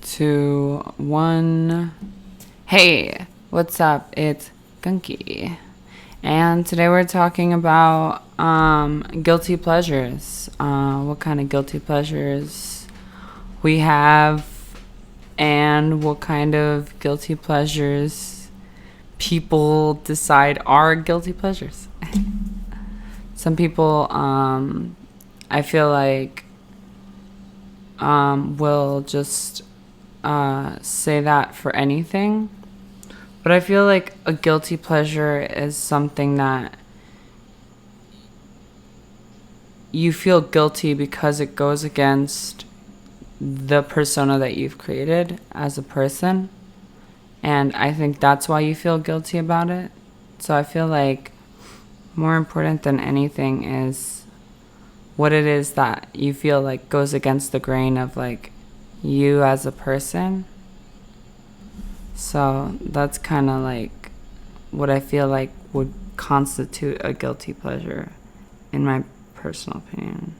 2, 1. Hey, what's up? It's Gunkie. And today we're talking about guilty pleasures. What kind of guilty pleasures we have, and what kind of guilty pleasures people decide are guilty pleasures. Some people, I feel like, will just say that for anything. But I feel like a guilty pleasure is something that you feel guilty because it goes against the persona that you've created as a person. And I think that's why you feel guilty about it. So I feel like more important than anything is what it is that you feel like goes against the grain of like you as a person. So that's kind of like what I feel like would constitute a guilty pleasure, in my personal opinion.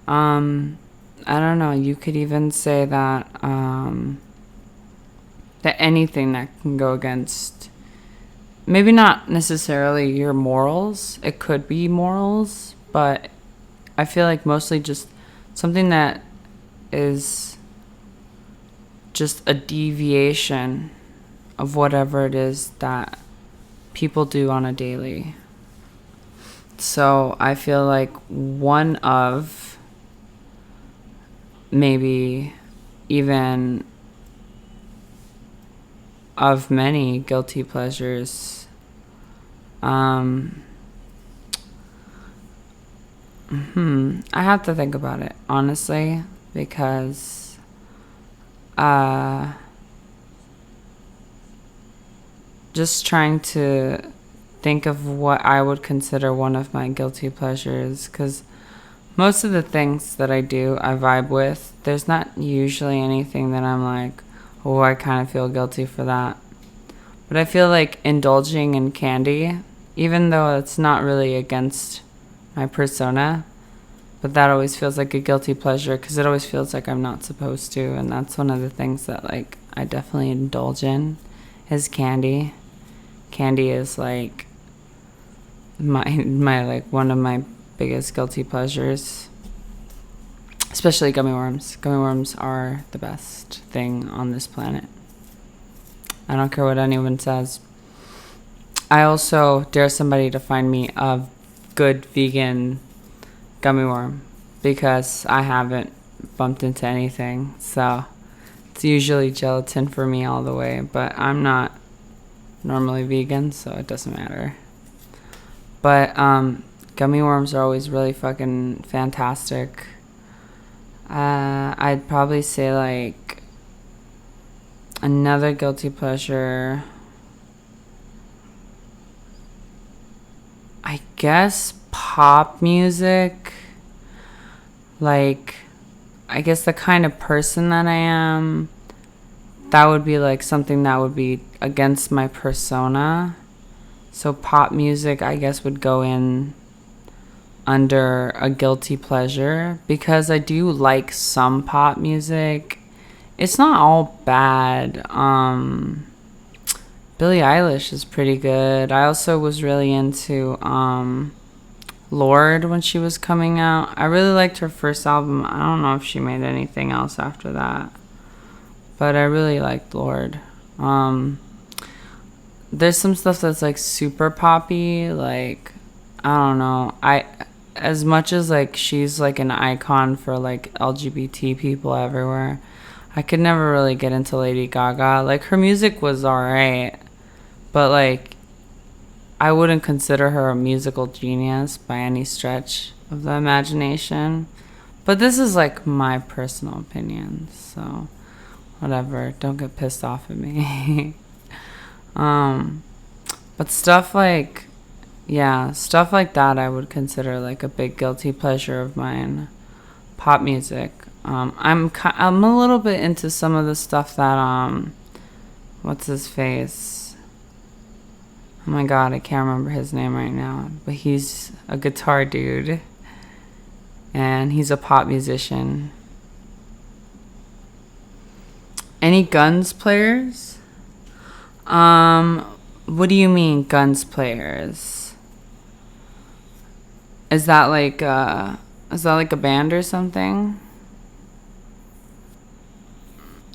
I don't know. You could even say that that anything that can go against, maybe not necessarily your morals. It could be morals, but I feel like mostly just something that is just a deviation of whatever it is that people do on a daily. So I feel like one of, maybe even of many guilty pleasures, I have to think about it, honestly, because just trying to think of what I would consider one of my guilty pleasures, because most of the things that I do, I vibe with. There's not usually anything that I'm like, oh, I kind of feel guilty for that. But I feel like indulging in candy, even though it's not really against my persona, but that always feels like a guilty pleasure because it always feels like I'm not supposed to. And that's one of the things that like I definitely indulge in is candy. Candy is like my like one of my biggest guilty pleasures, especially gummy worms. Gummy worms are the best thing on this planet. I don't care what anyone says. I also dare somebody to find me a good vegan gummy worm, because I haven't bumped into anything. So it's usually gelatin for me all the way, but I'm not normally vegan, so it doesn't matter. But gummy worms are always really fucking fantastic. I'd probably say like another guilty pleasure, I guess pop music. Like, I guess the kind of person that I am, that would be like something that would be against my persona. So pop music, I guess, would go in under a guilty pleasure, because I do like some pop music. It's not all bad. Billie Eilish is pretty good. I also was really into Lorde when she was coming out. I really liked her first album. I don't know if she made anything else after that, but I really liked Lorde. There's some stuff that's like super poppy, like I don't know. As much as like she's like an icon for like LGBT people everywhere, I could never really get into Lady Gaga. Like her music was alright, but like I wouldn't consider her a musical genius by any stretch of the imagination. But this is like my personal opinion, so whatever. Don't get pissed off at me. But stuff like that I would consider like a big guilty pleasure of mine. Pop music. I'm a little bit into some of the stuff that what's his face? Oh my god, I can't remember his name right now, but he's a guitar dude and he's a pop musician. Any guns players? What do you mean guns players? Is that like a band or something?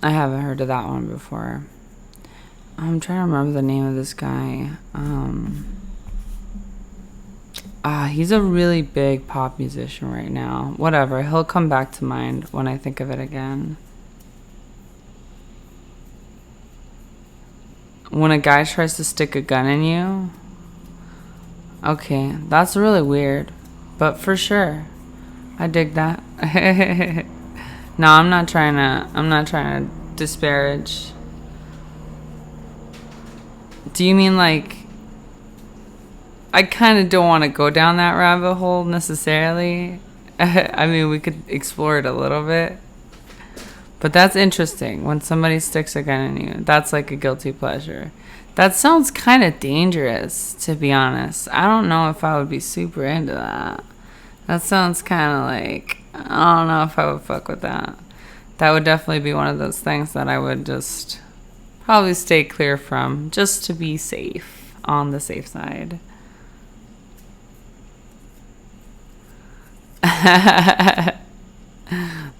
I haven't heard of that one before. I'm trying to remember the name of this guy. He's a really big pop musician right now. Whatever, he'll come back to mind when I think of it again. When a guy tries to stick a gun in you? Okay, that's really weird. But for sure. I dig that. No, I'm not trying to disparage. Do you mean like I kind of don't want to go down that rabbit hole necessarily. I mean, we could explore it a little bit. But that's interesting. When somebody sticks a gun in you, that's like a guilty pleasure. That sounds kind of dangerous, to be honest. I don't know if I would be super into that. That sounds kind of like, I don't know if I would fuck with that. That would definitely be one of those things that I would just probably stay clear from, just to be safe, on the safe side.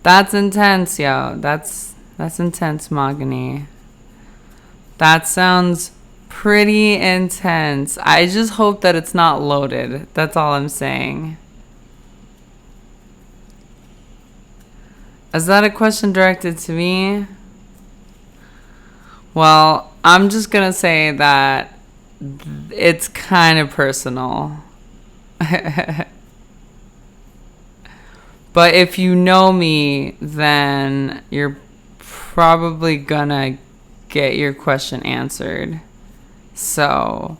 That's intense, yo. That's intense, Mahogany. That sounds pretty intense. I just hope that it's not loaded. That's all I'm saying. Is that a question directed to me? Well, I'm just gonna say that it's kind of personal. But if you know me, then you're probably gonna get your question answered. So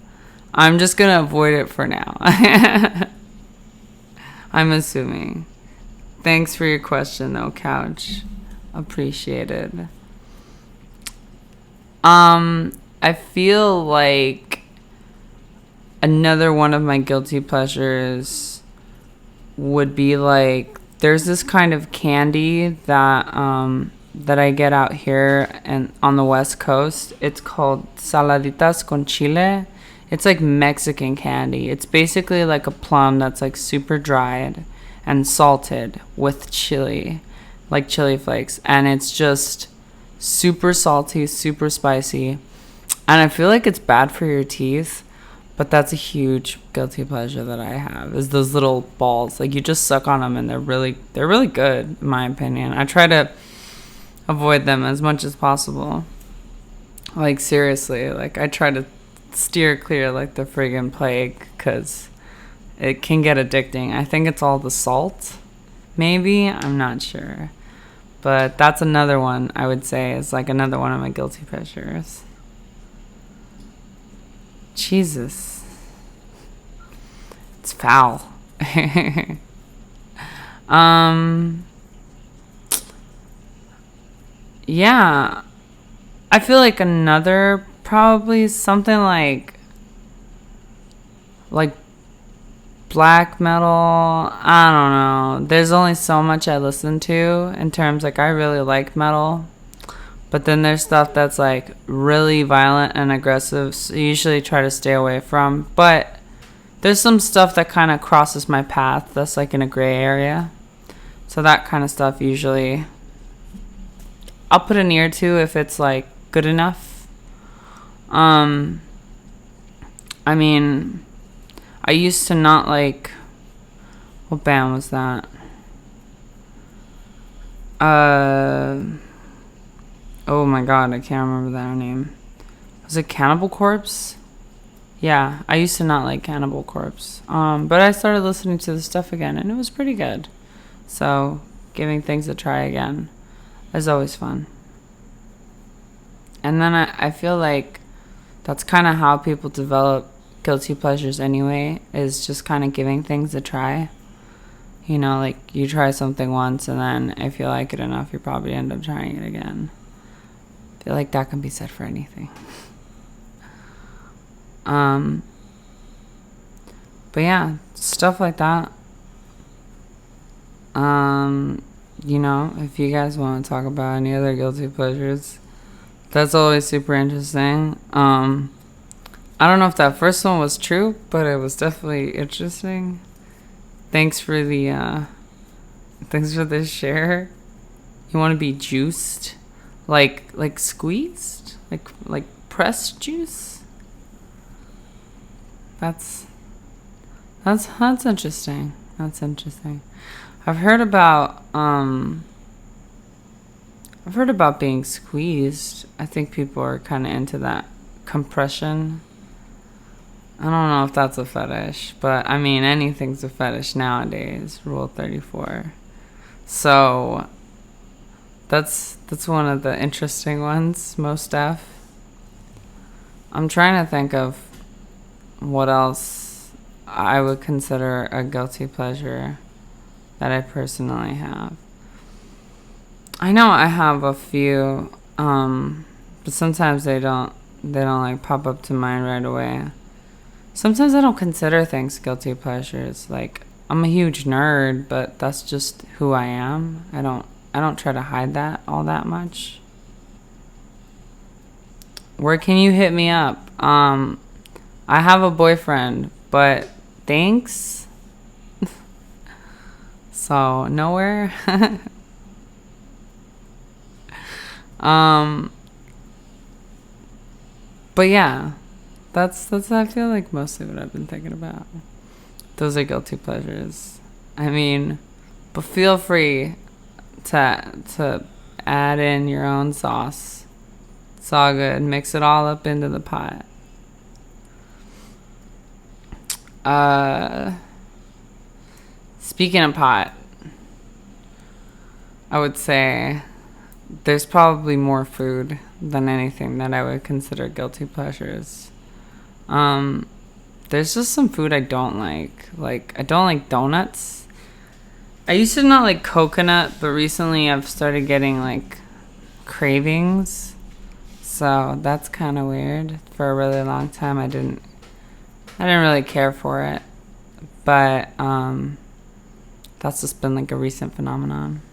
I'm just gonna avoid it for now. I'm assuming. Thanks for your question though, Couch. Appreciated. I feel like another one of my guilty pleasures would be like, there's this kind of candy that I get out here and on the West Coast. It's called saladitas con chile. It's like Mexican candy. It's basically like a plum that's like super dried and salted with chili, like chili flakes, and it's just super salty, super spicy, and I feel like it's bad for your teeth. But that's a huge guilty pleasure that I have, is those little balls. Like, you just suck on them and they're really good, in my opinion. I try to avoid them as much as possible. Like, seriously, like, I try to steer clear like the friggin' plague, because it can get addicting. I think it's all the salt, maybe. I'm not sure. But that's another one I would say is like another one of my guilty pleasures. Jesus. It's foul. Yeah. I feel like another probably something like black metal. I don't know. There's only so much I listen to in terms like I really like metal. But then there's stuff that's like really violent and aggressive, so I usually try to stay away from. But there's some stuff that kind of crosses my path that's like in a gray area. So that kind of stuff usually I'll put an ear to if it's like good enough. I mean, I used to not like, what band was that? Oh my god, I can't remember their name. Was it Cannibal Corpse? Yeah, I used to not like Cannibal Corpse. But I started listening to the stuff again, and it was pretty good. So, giving things a try again is always fun. And then I feel like that's kind of how people develop guilty pleasures anyway, is just kind of giving things a try. You know, like you try something once, and then if you like it enough, you probably end up trying it again. I feel like that can be said for anything. But yeah, stuff like that. You know, if you guys want to talk about any other guilty pleasures, That's always super interesting. I don't know if that first one was true, but it was definitely interesting. Thanks for the share. You want to be juiced, like squeezed, like pressed juice. That's interesting. That's interesting. I've heard about being squeezed. I think people are kind of into that compression. I don't know if that's a fetish, but I mean anything's a fetish nowadays. Rule 34. So that's one of the interesting ones, most def. I'm trying to think of what else I would consider a guilty pleasure that I personally have. I know I have a few, but sometimes they don't like pop up to mind right away. Sometimes I don't consider things guilty pleasures. Like, I'm a huge nerd, but that's just who I am. I don't try to hide that all that much. Where can you hit me up? I have a boyfriend, but thanks. So nowhere. But yeah, that's I feel like mostly what I've been thinking about. Those are guilty pleasures. I mean, but feel free to add in your own sauce. It's all good. Mix it all up into the pot. Speaking of pot, I would say there's probably more food than anything that I would consider guilty pleasures. There's just some food I don't like. Like, I don't like donuts. I used to not like coconut, but recently I've started getting like cravings. So that's kind of weird. For a really long time I didn't really care for it. But that's just been like a recent phenomenon.